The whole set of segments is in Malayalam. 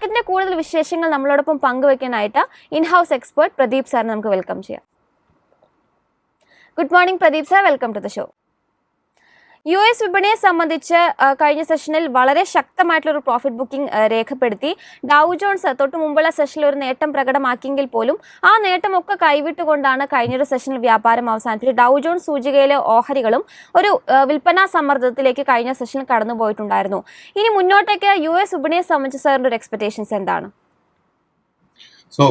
മാർക്കറ്റിന്റെ കൂടുതൽ വിശേഷങ്ങൾ നമ്മളോടൊപ്പം പങ്കുവെക്കാനായിട്ട് ഇൻ-ഹൗസ് എക്സ്പേർട്ട് പ്രദീപ് സാറിനെ നമുക്ക് വെൽക്കം ചെയ്യാം. Good morning Pradeep sir, welcome to the show. US വിപണിയെ സംബന്ധിച്ച് കഴിഞ്ഞ സെഷനിൽ വളരെ ശക്തമായിട്ടുള്ള ഒരു പ്രോഫിറ്റ് ബുക്കിംഗ് രേഖപ്പെടുത്തി. ഡൗ ജോൺസ് തൊട്ട് മുമ്പുള്ള സെഷനിൽ ഒരു നേട്ടം പ്രകടമാക്കിയെങ്കിൽ പോലും ആ നേട്ടമൊക്കെ കൈവിട്ടുകൊണ്ടാണ് കഴിഞ്ഞൊരു സെഷനിൽ വ്യാപാരം അവസാനിപ്പിച്ചത്. ഡൗ ജോൺസ് സൂചികയിലെ ഓഹരികളും ഒരു വിൽപ്പനാ സമ്മർദ്ദത്തിലേക്ക് കഴിഞ്ഞ സെഷനിൽ കടന്നുപോയിട്ടുണ്ടായിരുന്നു. ഇനി മുന്നോട്ടേക്ക് US വിപണിയെ സംബന്ധിച്ച് സാറിന്റെ ഒരു എക്സ്പെക്ടേഷൻസ് എന്താണ്?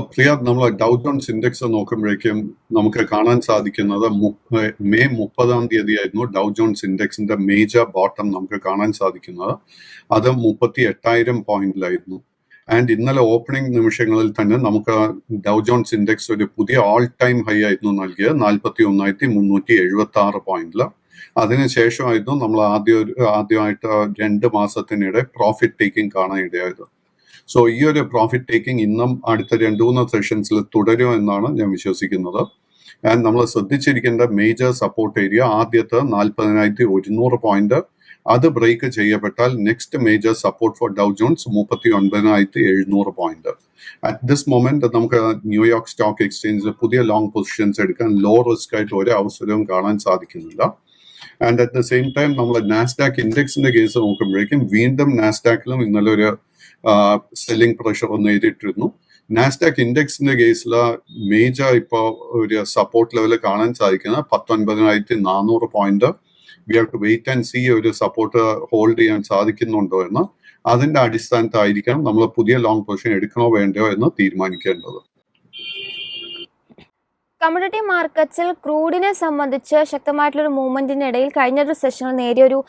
പ്രിയ, നമ്മൾ ഡൗ ജോൺസ് ഇൻഡെക്സ് നോക്കുമ്പോഴേക്കും നമുക്ക് കാണാൻ സാധിക്കുന്നത് മെയ് 30 ആയിരുന്നു ഡൗ ജോൺസ് ഇൻഡെക്സിന്റെ മേജർ ബോട്ടം നമുക്ക് കാണാൻ സാധിക്കുന്നത്. അത് 38,000 പോയിന്റിലായിരുന്നു. ആൻഡ് ഇന്നലെ ഓപ്പണിംഗ് നിമിഷങ്ങളിൽ തന്നെ നമുക്ക് ഡൗ ജോൺസ് ഇൻഡെക്സ് ഒരു പുതിയ ഓൾ ടൈം ഹൈ ആയിരുന്നു നൽകിയത് 41,376 പോയിന്റിൽ. അതിനുശേഷമായിരുന്നു നമ്മൾ ആദ്യമായിട്ട് 2 മാസത്തിനിടെ പ്രോഫിറ്റ് ടേക്കിംഗ് കാണാൻ ഇടയായത്. സോ ഈ ഒരു പ്രോഫിറ്റ് ടേക്കിംഗ് ഇന്നും അടുത്ത 2-3 സെഷൻസിൽ തുടരും എന്നാണ് ഞാൻ വിശ്വസിക്കുന്നത്. ആൻഡ് നമ്മൾ ശ്രദ്ധിച്ചിരിക്കേണ്ട മേജർ സപ്പോർട്ട് ഏരിയ ആദ്യത്തെ 40,100 പോയിന്റ്, അത് ബ്രേക്ക് ചെയ്യപ്പെട്ടാൽ next major support for Dow Jones 39,700 point. At this moment നമുക്ക് ന്യൂയോർക്ക് സ്റ്റോക്ക് എക്സ്ചേഞ്ചിൽ പുതിയ ലോങ് പൊസിഷൻസ് എടുക്കാൻ ലോ റിസ്ക് ആയിട്ട് ഒരു അവസരവും കാണാൻ സാധിക്കുന്നില്ല. And at the same time നമ്മൾ നാസ്ഡാക്ക് ഇൻഡെക്സിന്റെ കേസ് നോക്കുമ്പോഴേക്കും വീണ്ടും നാസ്ഡാക്കിലും ഇന്നലെ ഒരു സെല്ലിംഗ് പ്രഷർ ഒന്ന് നേരിട്ടിരുന്നു. നാസ്ഡാക്ക് ഇൻഡെക്സിന്റെ കേസിൽ മേജർ ഇപ്പോൾ ഒരു സപ്പോർട്ട് ലെവൽ കാണാൻ സാധിക്കുന്നത് 19,400 point. We have to wait and see ഒരു സപ്പോർട്ട് ഹോൾഡ് ചെയ്യാൻ സാധിക്കുന്നുണ്ടോ എന്ന്. അതിന്റെ അടിസ്ഥാനത്തായിരിക്കണം നമ്മൾ പുതിയ ലോങ് പൊസിഷൻ എടുക്കണോ വേണ്ടയോ എന്ന് തീരുമാനിക്കേണ്ടത്. കമ്മോഡിറ്റി മാർക്കറ്റ്സിൽ ക്രൂഡിനെ സംബന്ധിച്ച് ശക്തമായിട്ടുള്ളൊരു മൂവ്മെന്റിനിടയിൽ കഴിഞ്ഞൊരു സെഷനിൽ നേരിയൊരു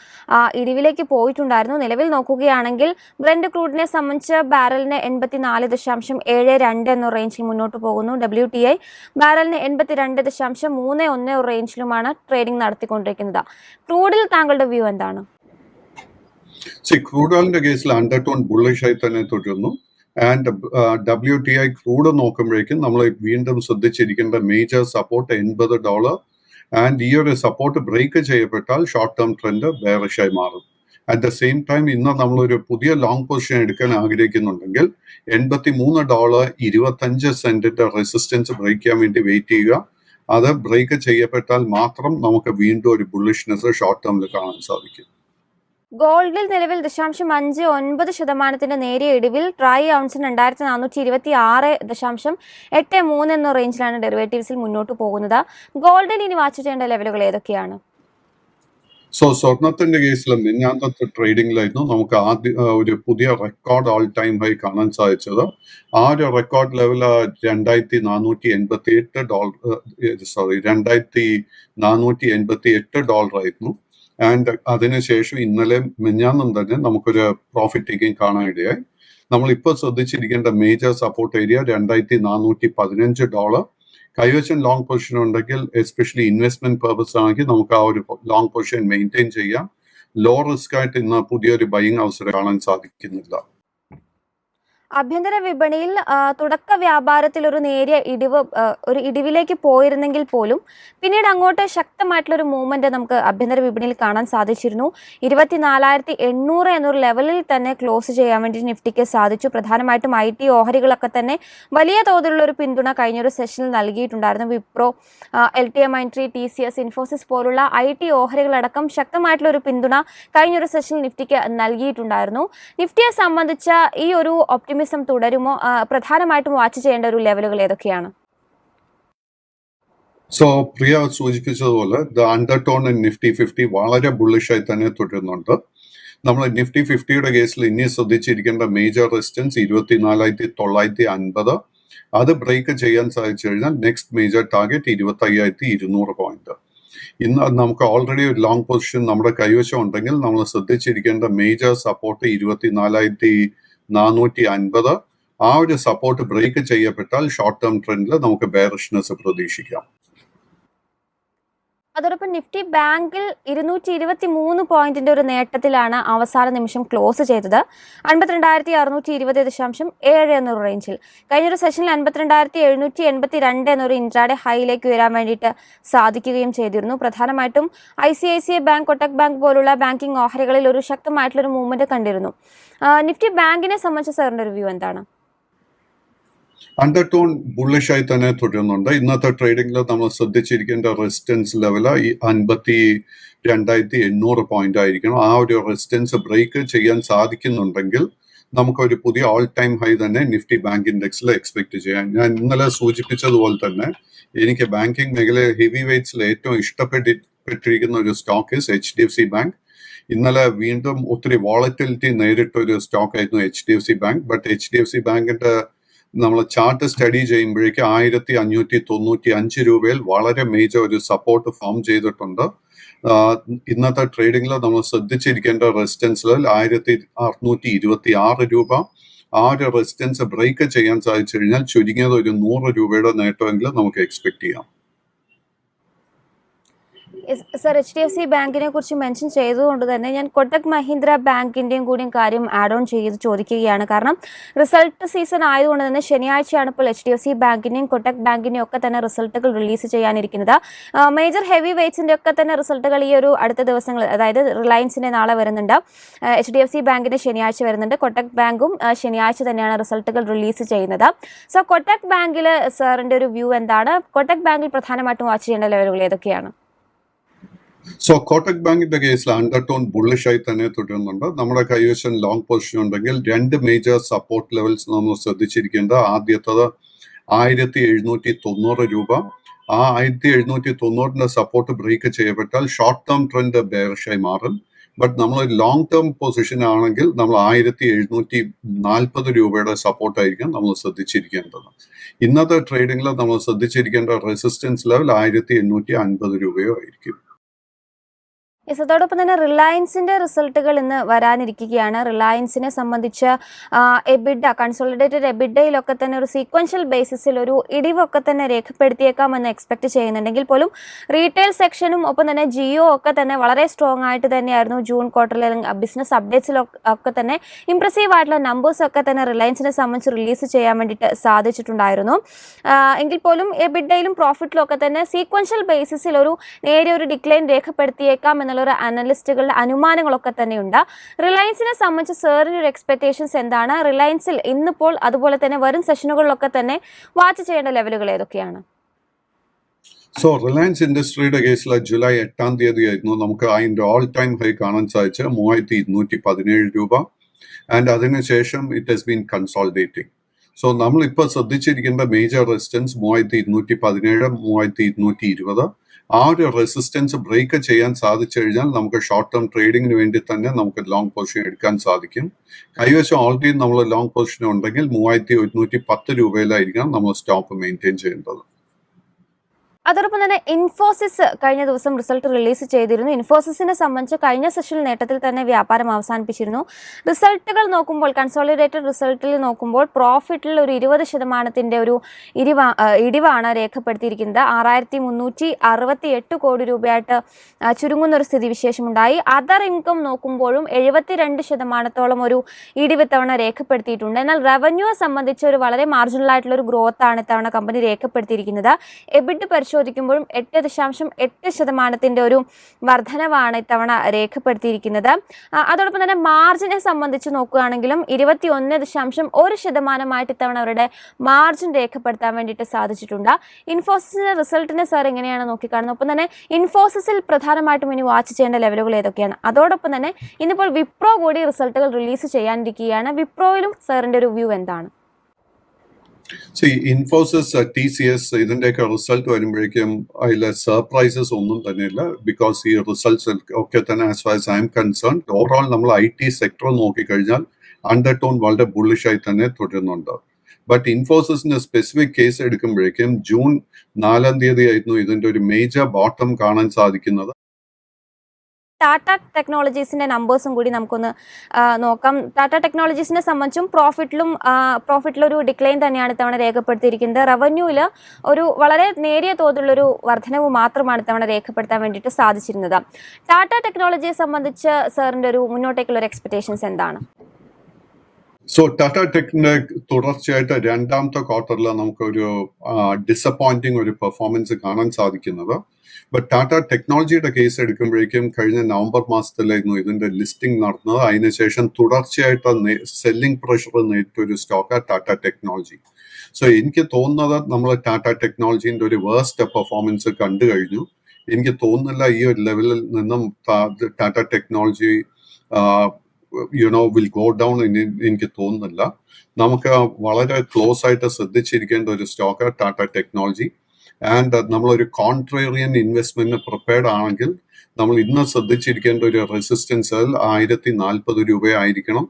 ഇടിവിലേക്ക് പോയിട്ടുണ്ടായിരുന്നു. നിലവിൽ നോക്കുകയാണെങ്കിൽ ബ്രന്റ് ക്രൂഡിനെ സംബന്ധിച്ച് ബാരലിന് 84.72 എന്ന റേഞ്ചിൽ മുന്നോട്ട് പോകുന്നു. WTI ബാരലിന് 82.31 റേഞ്ചിലുമാണ് ട്രേഡിംഗ് നടത്തിക്കൊണ്ടിരിക്കുന്നത്. ക്രൂഡിൽ താങ്കളുടെ വ്യൂ എന്താണ്? ക്രൂഡ് ഓയിലിന്റെ കേസിൽ അണ്ടർടോൺ ബുള്ളിഷ് ആയി തന്നെ തുടരുന്നു. ആൻഡ് WTI ക്രൂഡ് നോക്കുമ്പോഴേക്കും നമ്മൾ വീണ്ടും ശ്രദ്ധിച്ചിരിക്കേണ്ട മേജർ സപ്പോർട്ട് $80. ആൻഡ് ഈ ഒരു സപ്പോർട്ട് ബ്രേക്ക് ചെയ്യപ്പെട്ടാൽ ഷോർട്ട് ടേം ട്രെൻഡ് ബെയറിഷായി മാറും. അറ്റ് ദ സെയിം ടൈം ഇന്ന് നമ്മളൊരു പുതിയ ലോങ് പൊസിഷൻ എടുക്കാൻ ആഗ്രഹിക്കുന്നുണ്ടെങ്കിൽ $83.25 റെസിസ്റ്റൻസ് ബ്രേക്ക് ചെയ്യാൻ വേണ്ടി വെയിറ്റ് ചെയ്യുക. അത് ബ്രേക്ക് ചെയ്യപ്പെട്ടാൽ മാത്രം നമുക്ക് വീണ്ടും ഒരു ഷോർട്ട് ടേമിൽ കാണാൻ സാധിക്കും. ഗോൾഡിൽ നിലവിൽ 0.59% നേരിയ ഇടിവിൽ ട്രൈ ഔൺസിന് 2,426.83 എന്ന റേഞ്ചിലാണ് ഡെറിവേറ്റീവ്സിൽ മുന്നോട്ട് പോകുന്നത്. ഗോൾഡിൽ ഇനി വാച്ച് ചെയ്യേണ്ട ലെവലുകൾ ഏതൊക്കെയാണ്? സ്വർണത്തിന്റെ കേസിൽ മിഞ്ഞാന്നത്തെ ട്രേഡിംഗിലായിരുന്നു നമുക്ക് ഒരു പുതിയ റെക്കോർഡ് ഓൾ ടൈം ഹൈ കാണാൻ സാധിച്ചത്. ആ ഒരു റെക്കോർഡ് ലെവൽ $2,488 ആയിരുന്നു. ആൻഡ് അതിനുശേഷം ഇന്നലെ മിഞ്ഞാന്നും തന്നെ നമുക്കൊരു പ്രോഫിറ്റ് ടേക്കിംഗ് കാണാൻ ഇടയായി. നമ്മളിപ്പോൾ ശ്രദ്ധിച്ചിരിക്കേണ്ട മേജർ സപ്പോർട്ട് ഏരിയ $2,415. കൈവശം ലോങ് പൊസിഷൻ ഉണ്ടെങ്കിൽ, എസ്പെഷ്യലി ഇൻവെസ്റ്റ്മെന്റ് പർപ്പസ് ആണെങ്കിൽ നമുക്ക് ആ ഒരു ലോങ് പൊസിഷൻ മെയിൻറ്റെയിൻ ചെയ്യാം. ലോ റിസ്ക് ആയിട്ട് ഇന്ന് പുതിയൊരു ബൈയിങ് അവസരം കാണാൻ സാധിക്കുന്നില്ല. ആഭ്യന്തര വിപണിയിൽ തുടക്ക വ്യാപാരത്തിൽ ഒരു നേരിയ ഇടിവിലേക്ക് പോയിരുന്നെങ്കിൽ പോലും പിന്നീട് അങ്ങോട്ട് ശക്തമായിട്ടുള്ളൊരു മൂവ്മെന്റ് നമുക്ക് ആഭ്യന്തര വിപണിയിൽ കാണാൻ സാധിച്ചിരുന്നു. 24,800 എന്നൊരു ലെവലിൽ തന്നെ ക്ലോസ് ചെയ്യാൻ വേണ്ടി നിഫ്റ്റിക്ക് സാധിച്ചു. പ്രധാനമായിട്ടും IT ഓഹരികളൊക്കെ തന്നെ വലിയ തോതിലുള്ള ഒരു പിന്തുണ കഴിഞ്ഞൊരു സെഷനിൽ നൽകിയിട്ടുണ്ടായിരുന്നു. വിപ്രോ, LTMindtree, TCS, ഇൻഫോസിസ് പോലുള്ള IT ഓഹരികളടക്കം ശക്തമായിട്ടുള്ള ഒരു പിന്തുണ കഴിഞ്ഞൊരു സെഷനിൽ നിഫ്റ്റിക്ക് നൽകിയിട്ടുണ്ടായിരുന്നു. നിഫ്റ്റിയെ സംബന്ധിച്ച ഈ ഒരു ഒപ്റ്റിമിസം തുടരുമോ? പ്രധാനമായിട്ടും വാച്ച് ചെയ്യേണ്ട ഒരു ലെവലുകൾ ഏതൊക്കെയാണ്? പ്രിയ സൂചിപ്പിച്ചതുപോലെ അണ്ടർടോൺ നിഫ്റ്റി 50 വളരെ ബുള്ളിഷ് ആയി തന്നെ തുടരുന്നുണ്ട്. നമ്മൾ നിഫ്റ്റി 50യുടെ കേസിൽ ഇനി ശ്രദ്ധിച്ചിരിക്കേണ്ട മേജർ റെസിസ്റ്റൻസ് 24,950. അത് ബ്രേക്ക് ചെയ്യാൻ സാധിച്ചു കഴിഞ്ഞാൽ നെക്സ്റ്റ് മേജർ ടാർഗറ്റ് 25,200 പോയിന്റ്. ഇന്ന് നമുക്ക് ഓൾറെഡി ഒരു ലോങ് പൊസിഷൻ നമ്മുടെ കൈവശം ഉണ്ടെങ്കിൽ നമ്മൾ ശ്രദ്ധിച്ചിരിക്കേണ്ട മേജർ സപ്പോർട്ട് 24,450. ആ ഒരു സപ്പോർട്ട് ബ്രേക്ക് ചെയ്യപ്പെട്ടാൽ ഷോർട്ട് ടേം ട്രെൻഡിൽ നമുക്ക് ബെയറിഷ്നെസ് പ്രതീക്ഷിക്കാം. അതോടൊപ്പം നിഫ്റ്റി ബാങ്കിൽ 223 പോയിന്റിന്റെ ഒരു നേട്ടത്തിലാണ് അവസാന നിമിഷം ക്ലോസ് ചെയ്തത്. 52,620.7 എന്നൊരു റേഞ്ചിൽ. കഴിഞ്ഞൊരു സെഷനിൽ 52,782 എന്നൊരു ഇൻട്രാഡേ ഹൈയിലേക്ക് ഉയരാൻ വേണ്ടിയിട്ട് സാധിക്കുകയും ചെയ്തിരുന്നു. പ്രധാനമായിട്ടും ICICI ബാങ്ക്, കൊട്ടക് ബാങ്ക് പോലുള്ള ബാങ്കിങ് ഓഹരികളിൽ ഒരു ശക്തമായിട്ടുള്ളൊരു മൂവ്മെന്റ് കണ്ടിരുന്നു. നിഫ്റ്റി ബാങ്കിനെ സംബന്ധിച്ച സാറിന്റെ ഒരു വ്യൂ എന്താണ്? അണ്ടർടോൺ ബുള്ളിഷായി തന്നെ തുടരുന്നുണ്ട്. ഇന്നത്തെ ട്രേഡിംഗിൽ നമ്മൾ ശ്രദ്ധിച്ചിരിക്കേണ്ട റെസിസ്റ്റൻസ് ലെവൽ ഈ 52,800 പോയിന്റ് ആയിരിക്കണം. ആ ഒരു റെസിസ്റ്റൻസ് ബ്രേക്ക് ചെയ്യാൻ സാധിക്കുന്നുണ്ടെങ്കിൽ നമുക്കൊരു പുതിയ ഓൾ ടൈം ഹൈ തന്നെ നിഫ്റ്റി ബാങ്ക് ഇൻഡെക്സിൽ എക്സ്പെക്ട് ചെയ്യാം. ഞാൻ ഇന്നലെ സൂചിപ്പിച്ചതുപോലെ തന്നെ എനിക്ക് ബാങ്കിങ് മേഖലയിൽ ഹെവി വെയ്റ്റ്സിൽ ഏറ്റവും ഇഷ്ടപ്പെട്ടിരിക്കുന്ന ഒരു സ്റ്റോക്ക് HDFC ബാങ്ക്. ഇന്നലെ വീണ്ടും ഒത്തിരി വോളറ്റിലിറ്റി നേരിട്ട ഒരു സ്റ്റോക്ക് ആയിരുന്നു HDFC ബാങ്ക്. ബട്ട് HDFC ബാങ്കിന്റെ നമ്മൾ ചാർട്ട് സ്റ്റഡി ചെയ്യുമ്പോഴേക്ക് 1,595 രൂപയിൽ വളരെ മേജർ ഒരു സപ്പോർട്ട് ഫോം ചെയ്തിട്ടുണ്ട്. ഇന്നത്തെ ട്രേഡിംഗിൽ നമ്മൾ ശ്രദ്ധിച്ചിരിക്കേണ്ട റെസിസ്റ്റൻസ് ലെവൽ 1,626 രൂപ. ആ ഒരു റെസിസ്റ്റൻസ് ബ്രേക്ക് ചെയ്യാൻ സാധിച്ചു കഴിഞ്ഞാൽ ചുരുങ്ങിയത് ഒരു 100 രൂപയുടെ നേട്ടമെങ്കിലും നമുക്ക് എക്സ്പെക്ട് ചെയ്യാം. സർ, HDFC ബാങ്കിനെ കുറിച്ച് മെൻഷൻ ചെയ്തുകൊണ്ട് തന്നെ ഞാൻ കൊട്ടക് മഹീന്ദ്ര ബാങ്കിന്റെയും കൂടി കാര്യം ആഡ് ഓൺ ചെയ്ത് ചോദിക്കുകയാണ്. കാരണം റിസൾട്ട് സീസൺ ആയതുകൊണ്ട് തന്നെ ശനിയാഴ്ചയാണ് ഇപ്പോൾ HDFC ബാങ്കിന്റെയും കൊട്ടക് ബാങ്കിന്റെയും ഒക്കെ തന്നെ റിസൾട്ടുകൾ റിലീസ് ചെയ്യാനിരിക്കുന്നത്. മേജർ ഹെവി വെയ്റ്റ്സിന്റെ ഒക്കെ തന്നെ റിസൾട്ടുകൾ ഈ ഒരു അടുത്ത ദിവസങ്ങൾ, അതായത് റിലയൻസിന്റെ നാളെ വരുന്നുണ്ട്, HDFC ബാങ്കിന്റെ ശനിയാഴ്ച വരുന്നുണ്ട്, കൊട്ടക് ബാങ്കും ശനിയാഴ്ച തന്നെയാണ് റിസൾട്ടുകൾ റിലീസ് ചെയ്യുന്നത്. സോ കൊട്ടക് ബാങ്കിൽ സാറിന്റെ ഒരു വ്യൂ എന്താണ്? കൊട്ടക് ബാങ്കിൽ പ്രധാനമായിട്ടും വാച്ച് ചെയ്യേണ്ട ലെവലുകൾ ഏതൊക്കെയാണ്? സോ കോട്ടക് ബാങ്കിന്റെ കേസിൽ അണ്ടർടോൺ ബുള്ളിഷായി തന്നെ തുടരുന്നുണ്ട്. നമ്മുടെ കൈവശം ലോങ് പൊസിഷൻ ഉണ്ടെങ്കിൽ 2 മേജർ സപ്പോർട്ട് ലെവൽസ് നമ്മൾ ശ്രദ്ധിച്ചിരിക്കേണ്ട. ആദ്യത്തത് 1,790 രൂപ. ആ 1,790 സപ്പോർട്ട് ബ്രേക്ക് ചെയ്യപ്പെട്ടാൽ ഷോർട്ട് ടേം ട്രെൻഡ് ബെയറിഷായി മാറും. ബട്ട് നമ്മൾ ലോങ് ടേം പൊസിഷൻ ആണെങ്കിൽ നമ്മൾ 1,740 രൂപയുടെ സപ്പോർട്ടായിരിക്കും നമ്മൾ ശ്രദ്ധിച്ചിരിക്കേണ്ടത്. ഇന്നത്തെ ട്രേഡിംഗിൽ നമ്മൾ ശ്രദ്ധിച്ചിരിക്കേണ്ട റെസിസ്റ്റൻസ് ലെവൽ 1,850 രൂപയോ ആയിരിക്കും. അതോടൊപ്പം തന്നെ റിലയൻസിന്റെ റിസൾട്ടുകൾ ഇന്ന് വരാനിരിക്കുകയാണ്. റിലയൻസിനെ സംബന്ധിച്ച് എബിഡ, കൺസോളിഡേറ്റഡ് എബിഡയിലൊക്കെ തന്നെ ഒരു സീക്വൻഷ്യൽ ബേസിസിൽ ഒരു ഇടിവൊക്കെ തന്നെ രേഖപ്പെടുത്തിയേക്കാമെന്ന് എക്സ്പെക്ട് ചെയ്യുന്നുണ്ടെങ്കിൽ പോലും റീറ്റെയിൽ സെക്ഷനും ഒപ്പം തന്നെ ജിയോ ഒക്കെ തന്നെ വളരെ സ്ട്രോങ് ആയിട്ട് തന്നെയായിരുന്നു ജൂൺ ക്വാർട്ടറിൽ ബിസിനസ് അപ്ഡേറ്റ്സിലൊക്കെ തന്നെ ഇംപ്രസീവ് ആയിട്ടുള്ള നമ്പേഴ്സ് ഒക്കെ തന്നെ റിലയൻസിനെ സംബന്ധിച്ച് റിലീസ് ചെയ്യാൻ വേണ്ടിയിട്ട് സാധിച്ചിട്ടുണ്ടായിരുന്നു. എങ്കിൽ പോലും എബിഡയിലും പ്രോഫിറ്റിലും ഒക്കെ തന്നെ സീക്വൻഷ്യൽ ബേസിസിൽ ഒരു നേരിയ ഒരു ഡിക്ലൈൻ രേഖപ്പെടുത്തിയേക്കാം എന്നുള്ള ഒരു അനലിസ്റ്റുകളുടെ അനുമാനങ്ങളൊക്കെ തന്നെയുണ്ട്. റിലയൻസിനെ സംബന്ധിച്ച് സാറിന് ഒരു എക്സ്പെക്ടേഷൻസ് എന്താണ്? റിലയൻസിൽ ഇന്നിപ്പോൾ അതുപോലെ തന്നെ വരും സെഷനുകളിലൊക്കെ തന്നെ വാച്ച് ചെയ്യേണ്ട ലെവലുകൾ ഏതൊക്കെയാണ്? സോ റിലയൻസ് ഇൻഡസ്ട്രിയുടെ കേസിൽ ജൂലൈ 8 ആയിരുന്നു നമുക്ക് അതിന്റെ ഓൾ ടൈം ഹൈ കാണാൻ സാധിച്ച 3,217 രൂപ. ആൻഡ് അതിനുശേഷം it has been consolidating. So നമ്മളിപ്പോൾ ശ്രദ്ധിച്ചിരിക്കേണ്ട മേജർ റെസിസ്റ്റൻസ് 3,217, 3,220. ആ ഒരു റെസിസ്റ്റൻസ് ബ്രേക്ക് ചെയ്യാൻ സാധിച്ചു കഴിഞ്ഞാൽ നമുക്ക് ഷോർട്ട് ടേം ട്രേഡിങ്ങിന് വേണ്ടി തന്നെ നമുക്ക് ലോങ് പൊസിഷൻ എടുക്കാൻ സാധിക്കും. കൈവശം ഓൾറെഡി നമ്മൾ ലോങ് പൊസിഷൻ ഉണ്ടെങ്കിൽ 3,110 രൂപയിലായിരിക്കണം നമ്മൾ സ്റ്റോപ്പ് മെയിൻറ്റെയിൻ ചെയ്യേണ്ടത്. അതോടൊപ്പം തന്നെ ഇൻഫോസിസ് കഴിഞ്ഞ ദിവസം റിസൾട്ട് റിലീസ് ചെയ്തിരുന്നു. ഇൻഫോസിസിനെ സംബന്ധിച്ച് കഴിഞ്ഞ സെഷനിൽ നേട്ടത്തിൽ തന്നെ വ്യാപാരം അവസാനിപ്പിച്ചിരുന്നു. റിസൾട്ടുകൾ നോക്കുമ്പോൾ, കൺസോളിഡേറ്റഡ് റിസൾട്ടിൽ നോക്കുമ്പോൾ പ്രോഫിറ്റിൽ ഒരു 20% ഒരു ഇടിവാണ് രേഖപ്പെടുത്തിയിരിക്കുന്നത്. 6,368 കോടി രൂപയായിട്ട് ചുരുങ്ങുന്ന ഒരു സ്ഥിതിവിശേഷമുണ്ടായി. അതർ ഇൻകം നോക്കുമ്പോഴും 72% ഒരു ഇടിവ് ഇത്തവണ രേഖപ്പെടുത്തിയിട്ടുണ്ട്. എന്നാൽ റവന്യൂയെ സംബന്ധിച്ച് ഒരു വളരെ മാർജിനൽ ആയിട്ടുള്ള ഒരു ഗ്രോത്ത് ആണ് ഇത്തവണ കമ്പനി രേഖപ്പെടുത്തിയിരിക്കുന്നത്. എബിഡ് പരിശോധിക്കുമ്പോഴും 8.8% ഒരു വർധനവാണ് ഇത്തവണ രേഖപ്പെടുത്തിയിരിക്കുന്നത്. അതോടൊപ്പം തന്നെ മാർജിനെ സംബന്ധിച്ച് നോക്കുകയാണെങ്കിലും 21.1% ഇത്തവണ അവരുടെ മാർജിൻ രേഖപ്പെടുത്താൻ വേണ്ടിയിട്ട് സാധിച്ചിട്ടുണ്ട്. ഇൻഫോസിസിന്റെ റിസൾട്ടിനെ സാർ എങ്ങനെയാണ് നോക്കിക്കാണുന്നത്? ഒപ്പം തന്നെ ഇൻഫോസിസിൽ പ്രധാനമായിട്ടും ഇനി വാച്ച് ചെയ്യേണ്ട ലെവലുകൾ ഏതൊക്കെയാണ്? അതോടൊപ്പം തന്നെ ഇന്നിപ്പോൾ വിപ്രോ കൂടി റിസൾട്ടുകൾ റിലീസ് ചെയ്യാനിരിക്കുകയാണ്. വിപ്രോയിലും സാറിന്റെ ഒരു വ്യൂ എന്താണ്? ഇൻഫോസിസ്, TCS ഇതിന്റെയൊക്കെ റിസൾട്ട് വരുമ്പോഴേക്കും അതിലെ സർപ്രൈസസ് ഒന്നും തന്നെയില്ല. ബിക്കോസ് ഈ റിസൾട്ട്സ് ഒക്കെ തന്നെ as far as I M concern overall നമ്മൾ IT സെക്ടർ നോക്കിക്കഴിഞ്ഞാൽ അണ്ടർടോൺ വളരെ ബുള്ളിഷായി തന്നെ തുടരുന്നുണ്ട്. ബട്ട് ഇൻഫോസിസിന്റെ സ്പെസിഫിക് കേസ് എടുക്കുമ്പോഴേക്കും ജൂൺ 4 ആയിരുന്നു ഇതിന്റെ ഒരു മേജർ ബോട്ടം കാണാൻ സാധിക്കുന്നത്. ടാറ്റ ടെക്നോളജീസിന്റെ നമ്പേഴ്സും കൂടി നമുക്കൊന്ന് നോക്കാം. ടാറ്റ ടെക്നോളജീസിനെ സംബന്ധിച്ചും പ്രോഫിറ്റിലൊരു ഡിക്ലൈൻ തന്നെയാണ് ഇത്തവണ രേഖപ്പെടുത്തിയിരിക്കുന്നത്. റവന്യൂവിൽ ഒരു വളരെ നേരിയ തോതിലുള്ളൊരു വർധനവ് മാത്രമാണ് ഇത്തവണ രേഖപ്പെടുത്താൻ വേണ്ടിയിട്ട് സാധിച്ചിരുന്നത്. ടാറ്റ ടെക്നോളജിയെ സംബന്ധിച്ച് സാറിന്റെ ഒരു മുന്നോട്ടേക്കുള്ള ഒരു എക്സ്പെക്ടേഷൻസ് എന്താണ്? സോ ടാറ്റ ടെക്കിന്റെ തുടർച്ചയായിട്ട് രണ്ടാമത്തെ ക്വാർട്ടറിൽ നമുക്കൊരു ഡിസപ്പോയിന്റിങ് ഒരു പെർഫോമൻസ് കാണാൻ സാധിക്കുന്നത്. ബട്ട് ടാറ്റ ടെക്നോളജിയുടെ കേസ് എടുക്കുമ്പോഴേക്കും കഴിഞ്ഞ നവംബർ മാസത്തിലായിരുന്നു ഇതിന്റെ ലിസ്റ്റിംഗ് നടന്നത്. അതിനുശേഷം തുടർച്ചയായിട്ട് സെല്ലിംഗ് പ്രഷർ നേരിട്ടൊരു സ്റ്റോക്കാണ് ടാറ്റ ടെക്നോളജി. സോ എനിക്ക് തോന്നുന്നത് നമ്മൾ ടാറ്റ ടെക്നോളജിന്റെ ഒരു വേർസ്റ്റ് പെർഫോമൻസ് കണ്ടു കഴിഞ്ഞു. എനിക്ക് തോന്നുന്നില്ല ഈ ഒരു ലെവലിൽ നിന്നും Tata technology will go down എനിക്ക് തോന്നുന്നില്ല. നമുക്ക് വളരെ ക്ലോസ് ആയിട്ട് ശ്രദ്ധിച്ചിരിക്കേണ്ട ഒരു സ്റ്റോക്ക് ടാറ്റ ടെക്നോളജി. ആൻഡ് നമ്മളൊരു കോൺട്രേറിയൻ ഇൻവെസ്റ്റ്മെന്റിന് പ്രിപ്പയർഡ് ആണെങ്കിൽ നമ്മൾ ഇന്ന് ശ്രദ്ധിച്ചിരിക്കേണ്ട ഒരു റെസിസ്റ്റൻസ് 1040 രൂപയായിരിക്കണം.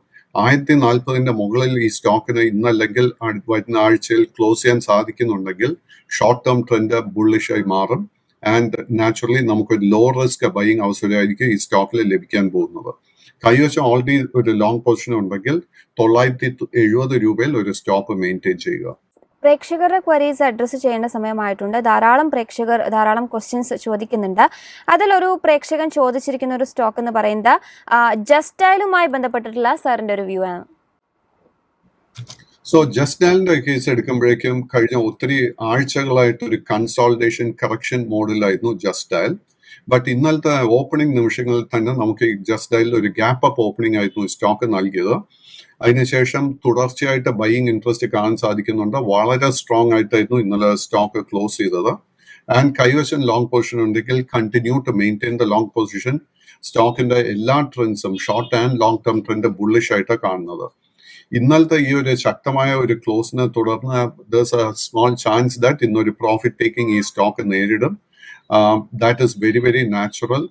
1040 മുകളിൽ ഈ സ്റ്റോക്കിന് ഇന്നല്ലെങ്കിൽ വരുന്ന ആഴ്ചയിൽ ക്ലോസ് ചെയ്യാൻ സാധിക്കുന്നുണ്ടെങ്കിൽ ഷോർട്ട് ടേം ട്രെൻഡ് ബുള്ളിഷായി മാറും. ആൻഡ് നാച്ചുറലി നമുക്കൊരു ലോ റിസ്ക് ബൈയിങ് അവസരമായിരിക്കും ഈ സ്റ്റോക്കിൽ ലഭിക്കാൻ പോകുന്നത്. കൈവശം ഓൾറെഡി ഒരു ലോങ് പൊസിഷൻ ഉണ്ടെങ്കിൽ 970 രൂപയിൽ ഒരു സ്റ്റോപ്പ് മെയിൻറ്റെയിൻ ചെയ്യുക. പ്രേക്ഷകരുടെ ക്വരീസ് അഡ്രസ്സ് ചെയ്യേണ്ട സമയമായിട്ടുണ്ട്. ധാരാളം പ്രേക്ഷകർ ധാരാളം ക്വസ്റ്റ്യൻസ് ചോദിക്കുന്നുണ്ട്. അതിലൊരു പ്രേക്ഷകൻ ചോദിച്ചിരിക്കുന്ന ഒരു സ്റ്റോക്ക് എന്ന് പറയുന്നത് ജസ്റ്റൈലുമായി ബന്ധപ്പെട്ടിട്ടുള്ള സാറിന്റെ ഒരു വ്യൂ ആണ്. സോ ജസ്റ്റൈലിന്റെ കേസ് എടുക്കുമ്പോഴേക്കും കഴിഞ്ഞ ഒത്തിരി ആഴ്ചകളായിട്ട് ഒരു കൺസോൾട്ടേഷൻ കറക്ഷൻ മോഡിലായിരുന്നു ജസ്റ്റൈൽ. ബട്ട് ഇന്നലത്തെ ഓപ്പണിംഗ് നിമിഷങ്ങളിൽ തന്നെ നമുക്ക് ഈ ജസ്റ്റൈലിൽ ഒരു ഗ്യാപ്പ് അപ്പ് ഓപ്പണിംഗ് ആയിരുന്നു സ്റ്റോക്ക് നൽകിയത്. അതിനുശേഷം തുടർച്ചയായിട്ട് ബൈയിങ് ഇൻട്രസ്റ്റ് കാണാൻ സാധിക്കുന്നുണ്ട്. വളരെ സ്ട്രോങ് ആയിട്ടായിരുന്നു ഇന്നലെ സ്റ്റോക്ക് ക്ലോസ് ചെയ്തത്. ആൻഡ് കൈവശം ലോങ് പൊസിഷൻ ഉണ്ടെങ്കിൽ continue to maintain the long position. സ്റ്റോക്കിന്റെ എല്ലാ ട്രെൻഡ്സും short and long term trend bullish ആയിട്ടാണ് കാണുന്നത്. ഇന്നലത്തെ ഈ ഒരു ശക്തമായ ഒരു ക്ലോസിനെ തുടർന്ന് there's a small chance that ഇന്നൊരു പ്രോഫിറ്റ് ടേക്കിംഗ് ഈ സ്റ്റോക്ക് നേരിടും. That is very very natural.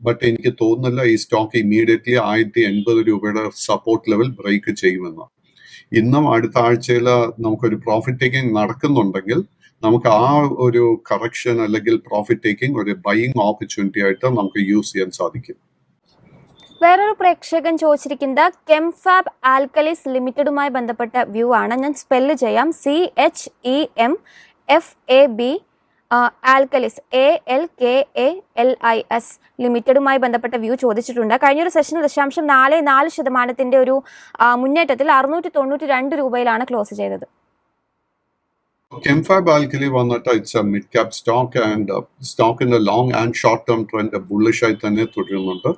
But എനിക്ക് തോന്നുന്നില്ല ഈ സ്റ്റോക്ക് ഇമ്മീഡിയറ്റ്ലി 1080 രൂപയുടെ സപ്പോർട്ട് ലെവൽ ബ്രേക്ക് ചെയ്യുമെന്ന്. ഇന്നും അടുത്ത ആഴ്ചയിൽ നമുക്കൊരു പ്രോഫിറ്റ് ടേക്കിംഗ് നടക്കുന്നുണ്ടെങ്കിൽ നമുക്ക് ആ ഒരു കറക്ഷൻ അല്ലെങ്കിൽ പ്രോഫിറ്റ് ടേക്കിംഗ് ഒരു ബൈയിങ് ഓപ്പർച്യൂണിറ്റി ആയിട്ട് നമുക്ക് യൂസ് ചെയ്യാൻ സാധിക്കും. വേറൊരു പ്രേക്ഷകൻ ചോദിച്ചിരിക്കുന്നത് കെംഫാബ് ആൽക്കലിസ് ലിമിറ്റഡുമായി ബന്ധപ്പെട്ട വ്യൂ ആണ്. ഞാൻ സ്പെല്ല് ചെയ്യാം. CHEMFAB ആൽക്കലിസ് ALKALIS ലിമിറ്റഡുമായി ബന്ധപ്പെട്ട വ്യൂ ചോദിച്ചിട്ടുണ്ട്. കഴിഞ്ഞൊരു സെഷനിൽ 0.44% ഒരു മുന്നേറ്റത്തിൽ 692 രൂപയിലാണ് ക്ലോസ് ചെയ്തത്. കെംഫാബ് ആൽക്കലി വന്നിട്ട് it's a mid cap stock and സ്റ്റോക്കിന്റെ long and short term trend ബുള്ളിഷായി തന്നെ തുടരുന്നുണ്ട്.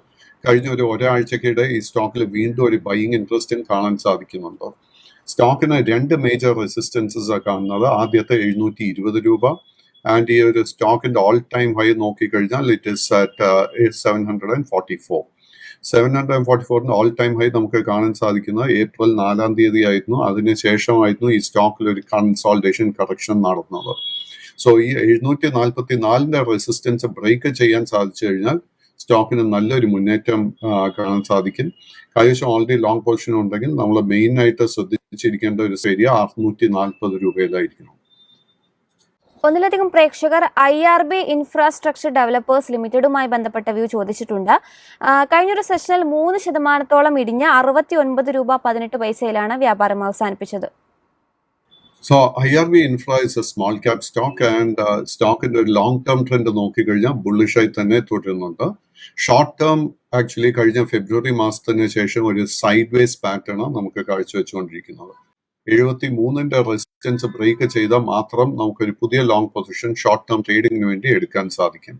കഴിഞ്ഞ ഒരാഴ്ചക്കിടെ ഈ സ്റ്റോക്കിൽ വീണ്ടും ഒരു ബൈയിങ് ഇൻട്രസ്റ്റും കാണാൻ സാധിക്കുന്നുണ്ട്. സ്റ്റോക്കിന് 2 മേജർ റെസിസ്റ്റൻസസ് കാണുന്നത്. ആദ്യത്തെ 720 രൂപ. ആൻഡ് ഈ ഒരു സ്റ്റോക്കിന്റെ ഓൾ ടൈം ഹൈ നോക്കിക്കഴിഞ്ഞാൽ it is at 744. 744 all time high നമുക്ക് കാണാൻ സാധിക്കുന്നത് ഏപ്രിൽ 4 ആയിരുന്നു. അതിനുശേഷമായിരുന്നു ഈ സ്റ്റോക്കിൽ ഒരു കൺസോൾട്ടേഷൻ കറക്ഷൻ നടന്നത്. സോ ഈ 744 റെസിസ്റ്റൻസ് ബ്രേക്ക് ചെയ്യാൻ സാധിച്ചു കഴിഞ്ഞാൽ സ്റ്റോക്കിന് നല്ലൊരു മുന്നേറ്റം കാണാൻ സാധിക്കും. കൈവശം ഓൾറെഡി ലോങ് പൊസിഷൻ ഉണ്ടെങ്കിൽ നമ്മൾ മെയിൻ ആയിട്ട് ശ്രദ്ധിച്ചിരിക്കേണ്ട ഒരു ഏരിയ 640 രൂപയിലായിരിക്കണം. ഒന്നിലധികം പ്രേക്ഷകർ IRB ഇൻഫ്രാസ്ട്രക്ചർ ഡെവലപ്പേഴ്സ് ലിമിറ്റഡുമായി ബന്ധപ്പെട്ട വ്യൂ ചോദിച്ചിട്ടുണ്ട്. കഴിഞ്ഞൊരു സെഷനിൽ 3% ഇടിഞ്ഞ് 69 രൂപ 18 പൈസയിലാണ് വ്യാപാരം അവസാനിപ്പിച്ചത്. So IRB Infra is a small cap stock and സ്റ്റോക്കിന്റെ ഒരു ലോങ് ടേം ട്രെൻഡ് നോക്കിക്കഴിഞ്ഞാൽ ബുള്ളിഷായി തന്നെ തുടരുന്നുണ്ട്. ഷോർട്ട് ടേം ആക്ച്വലി കഴിഞ്ഞ ഫെബ്രുവരി മാസത്തിന് ശേഷം ഒരു സൈഡ് വേസ് പാറ്റേൺ നമുക്ക് കാഴ്ചവെച്ചുകൊണ്ടിരിക്കുന്നത്. 73 റെസിസ്റ്റൻസ് ബ്രേക്ക് ചെയ്താൽ മാത്രം നമുക്കൊരു പുതിയ ലോങ് പൊസിഷൻ ഷോർട്ട് ടേം ട്രേഡിങ്ങിന് വേണ്ടി എടുക്കാൻ സാധിക്കും.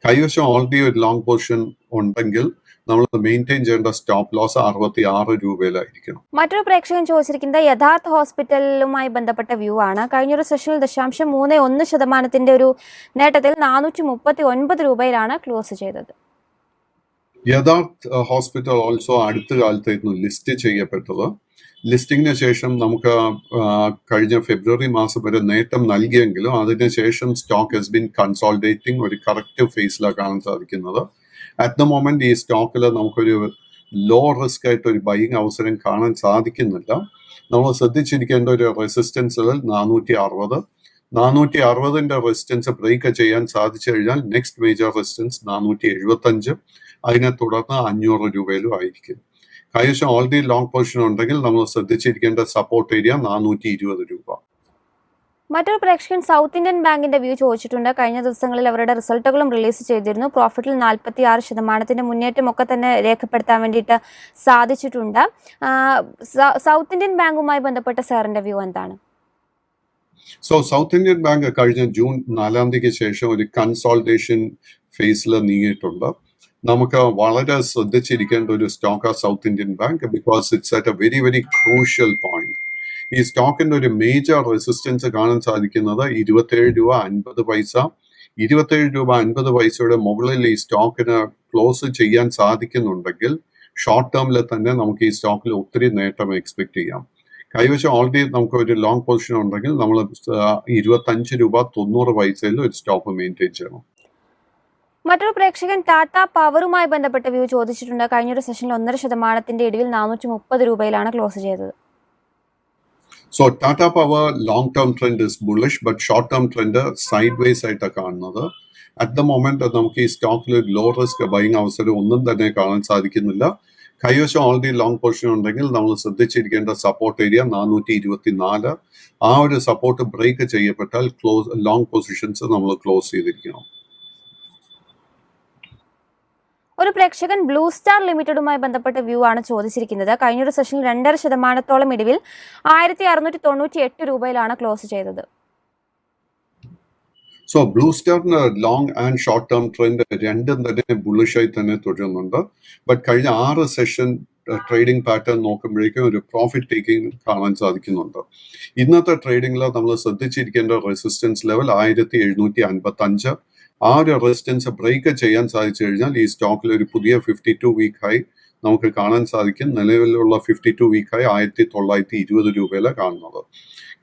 കൈവശം ഓൾറെഡി ഒരു ലോങ് പൊസിഷൻ ഉണ്ടെങ്കിൽ നമ്മൾ മെയിൻറ്റെയിൻ ചെയ്യേണ്ട സ്റ്റോപ്പ് ലോസ് 66 രൂപയിലായിരിക്കണം. മറ്റൊരു പ്രേക്ഷകൻ ചോദിച്ചിരിക്കുന്നത് യഥാർത്ഥ ഹോസ്പിറ്റലുമായി ബന്ധപ്പെട്ട വ്യൂ ആണ്. കഴിഞ്ഞൊരു സെഷനിൽ 0.31% ഒരു നേട്ടത്തിൽ 439 രൂപയിലാണ് ക്ലോസ് ചെയ്തത്. യഥാർത്ഥ ഹോസ്പിറ്റൽ ഓൾസോ അടുത്ത കാലത്തായിരുന്നു ലിസ്റ്റ് ചെയ്യപ്പെട്ടത്. ലിസ്റ്റിംഗിന് ശേഷം നമുക്ക് കഴിഞ്ഞ ഫെബ്രുവരി മാസം വരെ നേട്ടം നൽകിയെങ്കിലും അതിനുശേഷം സ്റ്റോക്ക് ഹസ് ബീൻ കൺസോൾട്ടേറ്റിംഗ് ഒരു കറക്റ്റീവ് ഫേസിലാണ് കാണാൻ സാധിക്കുന്നത്. അറ്റ് ദ മൊമെന്റ് ഈ സ്റ്റോക്കിൽ നമുക്കൊരു ലോ റിസ്ക് ആയിട്ട് ഒരു ബൈയിങ് അവസരം കാണാൻ സാധിക്കുന്നില്ല. നമ്മൾ ശ്രദ്ധിച്ചിരിക്കേണ്ട ഒരു റെസിസ്റ്റൻസ് ലെവൽ 460. 460 റെസിസ്റ്റൻസ് ബ്രേക്ക് ചെയ്യാൻ സാധിച്ചു കഴിഞ്ഞാൽ നെക്സ്റ്റ് മേജർ റെസിസ്റ്റൻസ് 475. അതിനെ തുടർന്ന് 500 രൂപയിലും ആയിരിക്കും. കൈവശം ഓൾറെഡി ലോങ് പൊസിഷൻ ഉണ്ടെങ്കിൽ നമ്മൾ ശ്രദ്ധിച്ചിരിക്കേണ്ട സപ്പോർട്ട് ഏരിയ 420 രൂപ. മറ്റൊരു പ്രേക്ഷകൻ സൗത്ത് ഇന്ത്യൻ ബാങ്കിന്റെ വ്യൂ ചോദിച്ചിട്ടുണ്ട്. കഴിഞ്ഞ ദിവസങ്ങളിൽ അവരുടെ റിസൾട്ടുകളും റിലീസ് ചെയ്തിരുന്നു. പ്രോഫിറ്റിൽ 46% മുന്നേറ്റമൊക്കെ തന്നെ രേഖപ്പെടുത്താൻ വേണ്ടിയിട്ട് സാധിച്ചിട്ടുണ്ട്. സൗത്ത് ഇന്ത്യൻ ബാങ്കുമായി ബന്ധപ്പെട്ട സാറിന്റെ വ്യൂ എന്താണ്? സൗത്ത് ഇന്ത്യൻ ബാങ്ക് കഴിഞ്ഞ ജൂൺ 4 ശേഷം ഒരു കൺസോൾട്ടേഷൻ ഫേസിൽ നീങ്ങിയിട്ടുണ്ട്. നമുക്ക് വളരെ ശ്രദ്ധിച്ചിരിക്കേണ്ട ഒരു സ്റ്റോക്കാണ് south Indian bank, because it's at A very very crucial point. ഈ സ്റ്റോക്കിന്റെ ഒരു മേജർ റെസിസ്റ്റൻസ് കാണാൻ സാധിക്കുന്നത് 27 രൂപ 50 പൈസ. 27 രൂപ 50 പൈസയുടെ മുകളിൽ ഈ സ്റ്റോക്കിന് ക്ലോസ് ചെയ്യാൻ സാധിക്കുന്നുണ്ടെങ്കിൽ ഷോർട്ട് ടേമിൽ തന്നെ നമുക്ക് ഈ സ്റ്റോക്കിൽ ഒത്തിരി നേട്ടം എക്സ്പെക്ട് ചെയ്യാം. കൈവശം ഓൾറെഡി നമുക്ക് ഒരു ലോങ് പൊസിഷൻ ഉണ്ടെങ്കിൽ നമ്മൾ 25 രൂപ 90 പൈസയിൽ ഒരു സ്റ്റോപ്പ് മെയിൻറ്റെയിൻ ചെയ്യണം. മറ്റൊരു പ്രേക്ഷകൻ ടാറ്റ പവറുമായി ബന്ധപ്പെട്ട വ്യൂ ചോദിച്ചിട്ടുണ്ട്. കഴിഞ്ഞൊരു സെഷനിൽ 1.5% ഇടിവിൽ 430 രൂപയിലാണ് ക്ലോസ് ചെയ്തത്. So Tata Power long-term trend is bullish, but short-term trend sideways ആയിട്ടാണ് കാണുന്നത്. അറ്റ് ദ മൊമെന്റ് നമുക്ക് ഈ സ്റ്റോക്കിൽ ലോ റിസ്ക് ബൈങ് അവസരം ഒന്നും തന്നെ കാണാൻ സാധിക്കുന്നില്ല. കൈവശം ഓൾറെഡി ലോങ് പൊസിഷൻ ഉണ്ടെങ്കിൽ നമ്മൾ ശ്രദ്ധിച്ചിരിക്കേണ്ട സപ്പോർട്ട് ഏരിയ 424. ആ ഒരു സപ്പോർട്ട് ബ്രേക്ക് ചെയ്യപ്പെട്ടാൽ ലോങ് പൊസിഷൻസ് നമ്മൾ ക്ലോസ് ചെയ്തിരിക്കണം. ഒരു പ്രേക്ഷകൻ ബ്ലൂ സ്റ്റാർ ലിമിറ്റഡുമായി ബന്ധപ്പെട്ട വ്യൂ ആണ് ചോദിച്ചിരിക്കുന്നത്. കഴിഞ്ഞൊരു സെഷനിൽ 2.5% ഇടിവിൽ 1698 രൂപയിലാണ് ക്ലോസ് ചെയ്തത്. ബ്ലൂ സ്റ്റാറിന് long and short term trend രണ്ടും തന്നെ ബുള്ളിഷായി തന്നെ തുടരുന്നുണ്ട്. ബട്ട് കഴിഞ്ഞ 6 സെഷൻ ട്രേഡിംഗ് പാറ്റേൺ നോക്കുമ്പോഴേക്കും ഒരു പ്രോഫിറ്റ് ടേക്കിംഗ് കാണാൻ സാധിക്കുന്നുണ്ട്. ഇന്നത്തെ ട്രേഡിംഗിൽ നമ്മൾ ശ്രദ്ധിച്ചിരിക്കേണ്ട റെസിസ്റ്റൻസ് ലെവൽ 1755. ആ ഒരു റെസിസ്റ്റൻസ് ബ്രേക്ക് ചെയ്യാൻ സാധിച്ചു കഴിഞ്ഞാൽ ഈ സ്റ്റോക്കിൽ ഒരു പുതിയ 52 വീക്ക് ഹൈ നമുക്ക് കാണാൻ സാധിക്കും. നിലവിലുള്ള 52 വീക്ക് ഹൈ 1920 രൂപയിലാണ് കാണുന്നത്.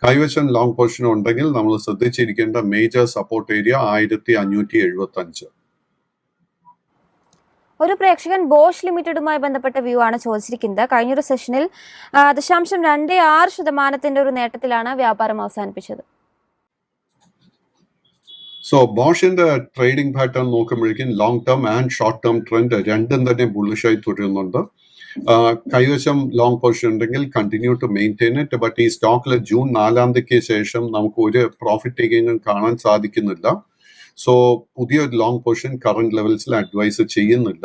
കൈവശം ലോങ് പൊസിഷൻ ഉണ്ടെങ്കിൽ നമ്മൾ ശ്രദ്ധിച്ചിരിക്കേണ്ട മേജർ സപ്പോർട്ട് ഏരിയ 1575. ഒരു പ്രേക്ഷകൻ ബോഷ് ലിമിറ്റഡുമായി ബന്ധപ്പെട്ട വ്യൂ ആണ് ചോദിച്ചിരിക്കുന്നത്. കഴിഞ്ഞൊരു സെഷനിൽ 0.26% ഒരു നേട്ടത്തിലാണ് വ്യാപാരം അവസാനിപ്പിച്ചത്. ബോഷിന്റെ ട്രേഡിംഗ് പാറ്റേൺ നോക്കുമ്പോഴേക്കും long term and short term trend രണ്ടും തന്നെ ബുള്ളിഷായി തുടരുന്നുണ്ട്. കൈവശം ലോങ് പൊസിഷൻ ഉണ്ടെങ്കിൽ continue to maintain it. But ഈ സ്റ്റോക്കിൽ ജൂൺ 4 ശേഷം നമുക്ക് ഒരു പ്രോഫിറ്റ് ടേക്കിങ്ങും കാണാൻ സാധിക്കുന്നില്ല. പുതിയൊരു ലോങ് പൊസിഷൻ കറന്റ് ലെവൽസിൽ അഡ്വൈസ് ചെയ്യുന്നില്ല.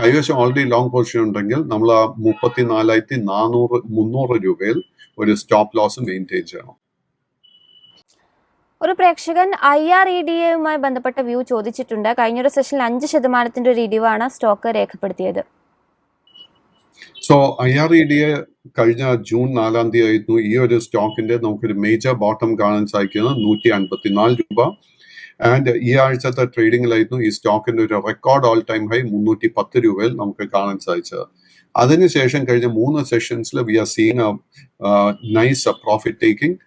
കൈവശം ഓൾറെഡി ലോങ് പൊസിഷൻ ഉണ്ടെങ്കിൽ നമ്മൾ 34,300 രൂപയിൽ ഒരു സ്റ്റോപ്പ് ലോസ് മെയിൻറ്റെയിൻ ചെയ്യണം. ഒരു പ്രേക്ഷകൻ IREDA ബന്ധപ്പെട്ട വ്യൂ ചോദിച്ചിട്ടുണ്ട്. കഴിഞ്ഞൊരു സെഷനിൽ 5% ഒരു ഇടിവാണ് സ്റ്റോക്ക് രേഖപ്പെടുത്തിയത്. IREDA കഴിഞ്ഞ ജൂൺ 4 ആയിരുന്നു ഈ ഒരു സ്റ്റോക്കിന്റെ നമുക്കൊരു മേജർ ബോട്ടം കാണാൻ സാധിക്കുന്നത് 154 രൂപ. ആൻഡ് ഈ ആഴ്ചത്തെ ട്രേഡിംഗിലായിരുന്നു ഈ സ്റ്റോക്കിന്റെ ഒരു റെക്കോർഡ് ഓൾ ടൈം ഹൈ 310 രൂപയിൽ നമുക്ക് കാണാൻ സാധിച്ചത്. അതിനുശേഷം കഴിഞ്ഞ 3 സെഷൻസിൽ we are seeing nice profit taking.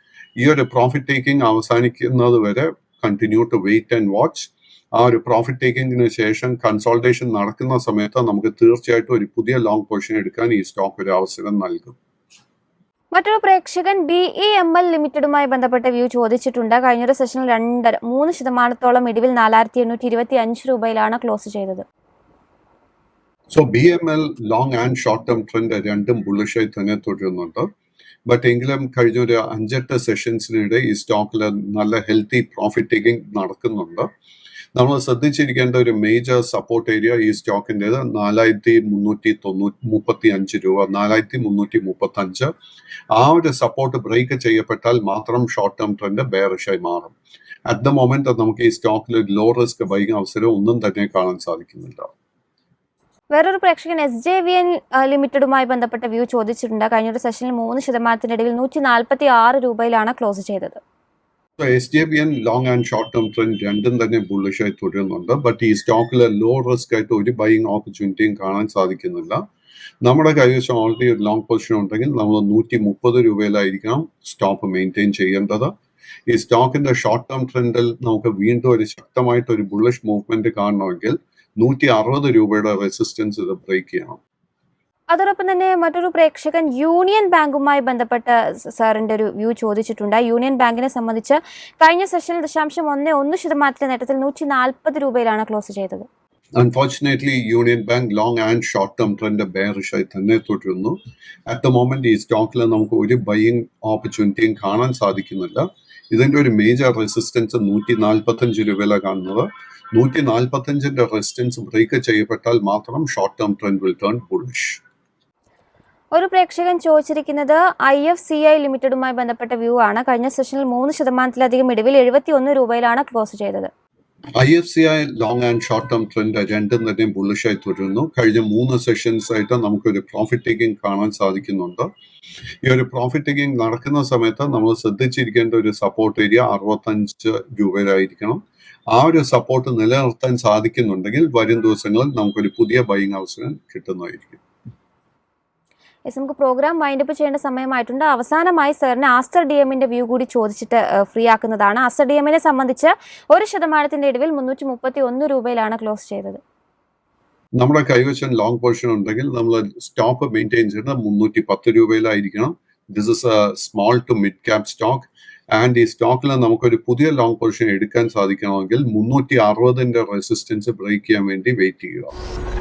ഈ ഒരു പ്രോഫിറ്റ് ടേക്കിംഗ് അവസാനിക്കുന്നത് വരെ continue to wait and watch. ആ ഒരു പ്രോഫിറ്റ് ടേക്കിങ്ങിന് ശേഷം കൺസോൾട്ടേഷൻ നടക്കുന്ന സമയത്ത് നമുക്ക് തീർച്ചയായിട്ടും ഒരു പുതിയ ലോങ് പൊസിഷൻ എടുക്കാൻ ഈ സ്റ്റോക്ക് ഒരു അവസരം നൽകും. മറ്റൊരു പ്രേക്ഷകൻ BEML ലിമിറ്റഡുമായി ബന്ധപ്പെട്ട വ്യൂ ചോദിച്ചിട്ടുണ്ട്. കഴിഞ്ഞൊരു സെഷനിൽ 3% ഇടിവിൽ 4825 രൂപയിലാണ് ക്ലോസ് ചെയ്തത്. BEML long and short term trend രണ്ടും ബുള്ളിഷായി തന്നെ തുടരുന്നുണ്ട്. ബട്ട് എങ്കിലും കഴിഞ്ഞ ഒരു 5-8 സെഷൻസിനിടെ ഈ സ്റ്റോക്കിൽ നല്ല ഹെൽത്തി പ്രോഫിറ്റ് ടേക്കിംഗ് നടക്കുന്നുണ്ട്. നമ്മൾ ശ്രദ്ധിച്ചിരിക്കേണ്ട ഒരു മേജർ സപ്പോർട്ട് ഏരിയ ഈ സ്റ്റോക്കിൻ്റെത് 4335 രൂപ, 4335. ആ ഒരു സപ്പോർട്ട് ബ്രേക്ക് ചെയ്യപ്പെട്ടാൽ മാത്രം ഷോർട്ട് ടേം ട്രെൻഡ് ബെയറിഷായി മാറും. അറ്റ് ദ മൊമെന്റ് നമുക്ക് ഈ സ്റ്റോക്കിൽ ലോ റിസ്ക് ബൈങ് അവസരം ഒന്നും തന്നെ കാണാൻ സാധിക്കുന്നില്ല. വേറൊരു പ്രേക്ഷകൻ SJVN ലിമിറ്റഡുമായി ബന്ധപ്പെട്ട വ്യൂ ചോദിച്ചിട്ടുണ്ട്. കഴിഞ്ഞൊരു സെഷനിൽ 3% ഇടിവിൽ 146 രൂപയിലാണ് ക്ലോസ് ചെയ്തത്. SJVN long and short term trend രണ്ടും തന്നെ ബുള്ളിഷായി തുടരുന്നുണ്ട്. ബട്ട് ഈ സ്റ്റോക്കിൽ ലോ റിസ്ക് ആയിട്ട് ഒരു ബൈയിങ് ഓപ്പർച്യൂണിറ്റിയും കാണാൻ സാധിക്കുന്നില്ല. നമ്മുടെ കൈവശം ഓൾറെഡി ഒരു ലോങ് പൊസിഷൻ ഉണ്ടെങ്കിൽ നമ്മൾ 130 രൂപയിലായിരിക്കണം സ്റ്റോപ്പ് മെയിൻറ്റെയിൻ ചെയ്യേണ്ടത്. ഈ സ്റ്റോക്കിന്റെ ഷോർട്ട് ടേം ട്രെൻഡിൽ നമുക്ക് വീണ്ടും ഒരു ശക്തമായിട്ട് ഒരു ബുള്ളിഷ് മൂവ്മെന്റ് കാണണമെങ്കിൽ 160 രൂപയുടെ റെസിസ്റ്റൻസ് ഇത് ബ്രേക്ക് ചെയ്യണം. അതോടൊപ്പം തന്നെ മറ്റൊരു പ്രേക്ഷകൻ യൂണിയൻ ബാങ്കുമായി ബന്ധപ്പെട്ട സാറിന്റെ ഒരു വ്യൂ ചോദിച്ചിട്ടുണ്ട്. യൂണിയൻ ബാങ്കിനെ സംബന്ധിച്ച് കഴിഞ്ഞ സെഷനിൽ 0.11% നേട്ടത്തിൽ 140 രൂപയിലാണ് ക്ലോസ് ചെയ്തത്. Unfortunately Union Bank long and short term trend ബെയറിഷായി തന്നെ തുടരുന്നു. അറ്റ് ദ മൊമെന്റ് ഈ സ്റ്റോക്കിൽ നമുക്ക് ഒരു ബൈയിങ് ഓപ്പർച്യൂണിറ്റിയും കാണാൻ സാധിക്കുന്നില്ല. ഇതിന്റെ ഒരു മേജർ റെസിസ്റ്റൻസ് 145 രൂപയിലാണ് കാണുന്നത്. 145ന്റെ റെസിസ്റ്റൻസ് ബ്രേക്ക് ചെയ്യപ്പെട്ടാൽ മാത്രം short term trend will turn bullish. ഒരു പ്രേക്ഷകൻ ചോദിച്ചിരിക്കുന്നത് IFCI ലിമിറ്റഡുമായി ബന്ധപ്പെട്ട വ്യൂ ആണ്. കഴിഞ്ഞ സെഷനിൽ 3% ഇടിവിൽ 71 രൂപയിലാണ് ക്ലോസ് ചെയ്തത്. IFCI long and short term trend രണ്ടും തന്നെ ബുള്ളിഷായി തുടരുന്നു. കഴിഞ്ഞ 3 സെഷൻസ് ആയിട്ട് നമുക്കൊരു പ്രോഫിറ്റ് ടേക്കിംഗ് കാണാൻ സാധിക്കുന്നുണ്ട്. ഈ ഒരു പ്രോഫിറ്റ് ടേക്കിംഗ് നടക്കുന്ന സമയത്ത് നമ്മൾ ശ്രദ്ധിച്ചിരിക്കേണ്ട ഒരു സപ്പോർട്ട് ഏരിയ 65 രൂപയിലായിരിക്കണം. ആ ഒരു സപ്പോർട്ട് നിലനിർത്താൻ സാധിക്കുന്നുണ്ടെങ്കിൽ വരും ദിവസങ്ങളിൽ നമുക്കൊരു പുതിയ ബൈയിങ് അവസരം കിട്ടുന്നതായിരിക്കും. നമുക്ക് പ്രോഗ്രാം വൈൻഡപ്പ് ചെയ്യേണ്ട സമയമായിട്ടുണ്ട്. അവസാനമായി സാറിന് ആസ്റ്റർ DMന്റെ വ്യൂ കൂടി ചോദിച്ചിട്ട് ഫ്രീ ആക്കുന്നതാണ്. ആസ്റ്റർ DMനെ സംബന്ധിച്ച് 1% ഇടിവിൽ 331 രൂപയിലാണ് ക്ലോസ് ചെയ്തത്. നമ്മുടെ കൈവശം ലോങ് പൊസിഷൻ ഉണ്ടെങ്കിൽ നമ്മൾ സ്റ്റോപ്പ് മെയിൻറ്റെയിൻ ചെയ്യുന്നത് 310 രൂപയിലായിരിക്കണം. This is a small to mid cap stock and ഈ സ്റ്റോക്കിൽ നമുക്കൊരു പുതിയ ലോങ് പൊസിഷൻ എടുക്കാൻ സാധിക്കണമെങ്കിൽ 360ന്റെ റെസിസ്റ്റൻസ് ബ്രേക്ക് ചെയ്യാൻ വേണ്ടി വെയിറ്റ് ചെയ്യുക.